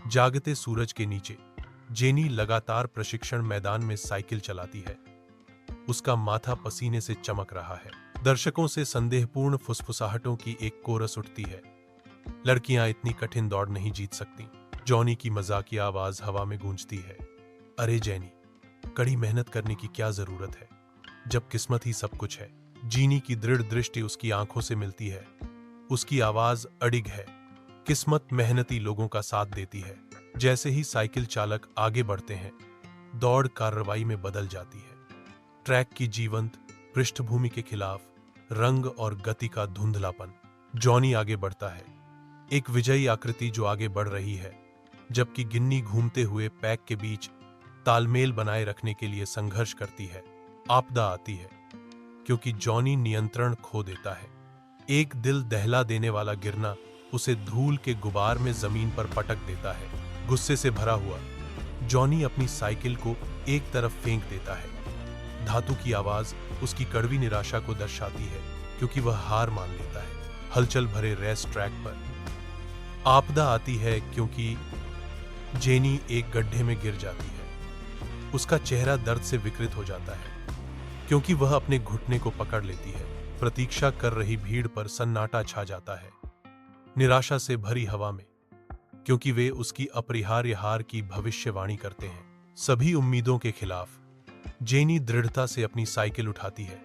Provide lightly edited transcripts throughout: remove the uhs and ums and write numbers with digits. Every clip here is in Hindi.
जागते सूरज के नीचे जेनी लगातार प्रशिक्षण मैदान में साइकिल चलाती है। उसका माथा पसीने से चमक रहा है। दर्शकों से संदेहपूर्ण फुसफुसाहटों की एक कोरस उठती है। लड़कियां इतनी कठिन दौड़ नहीं जीत सकती। जॉनी की मजाकिया आवाज हवा में गूंजती है। अरे जेनी, कड़ी मेहनत करने की क्या जरूरत है जब किस्मत ही सब कुछ है। जीनी की दृढ़ दृष्टि उसकी आंखों से मिलती है। उसकी आवाज अडिग है। किस्मत मेहनती लोगों का साथ देती है। जैसे ही साइकिल चालक आगे बढ़ते हैं, दौड़ कार्रवाई में बदल जाती है। ट्रैक की जीवंत पृष्ठभूमि के खिलाफ रंग और गति का धुंधलापन। जॉनी आगे बढ़ता है, एक विजयी आकृति जो आगे बढ़ रही है, जबकि गिन्नी घूमते हुए पैक के बीच तालमेल बनाए रखने के लिए संघर्ष करती है। आपदा आती है क्योंकि जॉनी नियंत्रण खो देता है। एक दिल दहला देने वाला गिरना उसे धूल के गुबार में जमीन पर पटक देता है। गुस्से से भरा हुआ जॉनी अपनी साइकिल को एक तरफ फेंक देता है। धातु की आवाज उसकी कड़वी निराशा को दर्शाती है क्योंकि वह हार मान लेता है। हलचल भरे रेस ट्रैक पर आपदा आती है क्योंकि जेनी एक गड्ढे में गिर जाती है। उसका चेहरा दर्द से विकृत हो जाता है क्योंकि वह अपने घुटने को पकड़ लेती है। प्रतीक्षा कर रही भीड़ पर सन्नाटा छा जाता है, निराशा से भरी हवा में, क्योंकि वे उसकी अपरिहार्य हार की भविष्यवाणी करते हैं। सभी उम्मीदों के खिलाफ जेनी दृढ़ता से अपनी साइकिल उठाती है।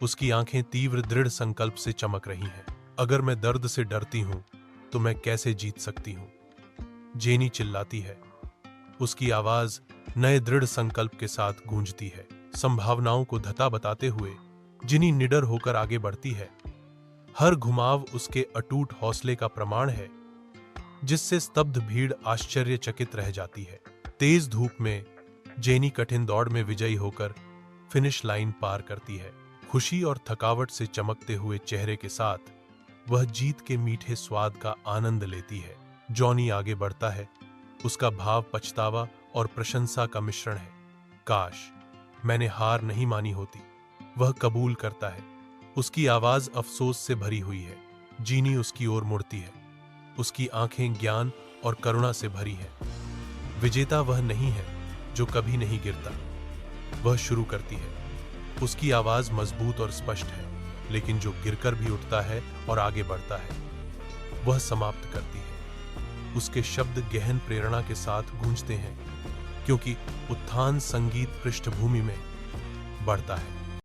उसकी आंखें तीव्र दृढ़ संकल्प से चमक रही हैं। अगर मैं दर्द से डरती हूं तो मैं कैसे जीत सकती हूं? जेनी चिल्लाती है। उसकी आवाज नए दृढ़ संकल्प के साथ गूंजती है। संभावनाओं को धता बताते हुए जिनी निडर होकर आगे बढ़ती है। हर घुमाव उसके अटूट हौसले का प्रमाण है, जिससे स्तब्ध भीड़ आश्चर्यचकित रह जाती है। तेज धूप में जेनी कठिन दौड़ में विजयी होकर फिनिश लाइन पार करती है। खुशी और थकावट से चमकते हुए चेहरे के साथ वह जीत के मीठे स्वाद का आनंद लेती है। जॉनी आगे बढ़ता है। उसका भाव पछतावा और प्रशंसा का मिश्रण है। काश मैंने हार नहीं मानी होती, वह कबूल करता है। उसकी आवाज अफसोस से भरी हुई है। जीनी उसकी ओर मुड़ती है। उसकी आंखें ज्ञान और करुणा से भरी हैं। विजेता वह नहीं है जो कभी नहीं गिरता, वह शुरू करती है। उसकी आवाज मजबूत और स्पष्ट है, लेकिन जो गिरकर भी उठता है और आगे बढ़ता है, वह समाप्त करती है। उसके शब्द गहन प्रेरणा के साथ गूंजते हैं, क्योंकि उत्थान संगीत पृष्ठभूमि में बढ़ता है।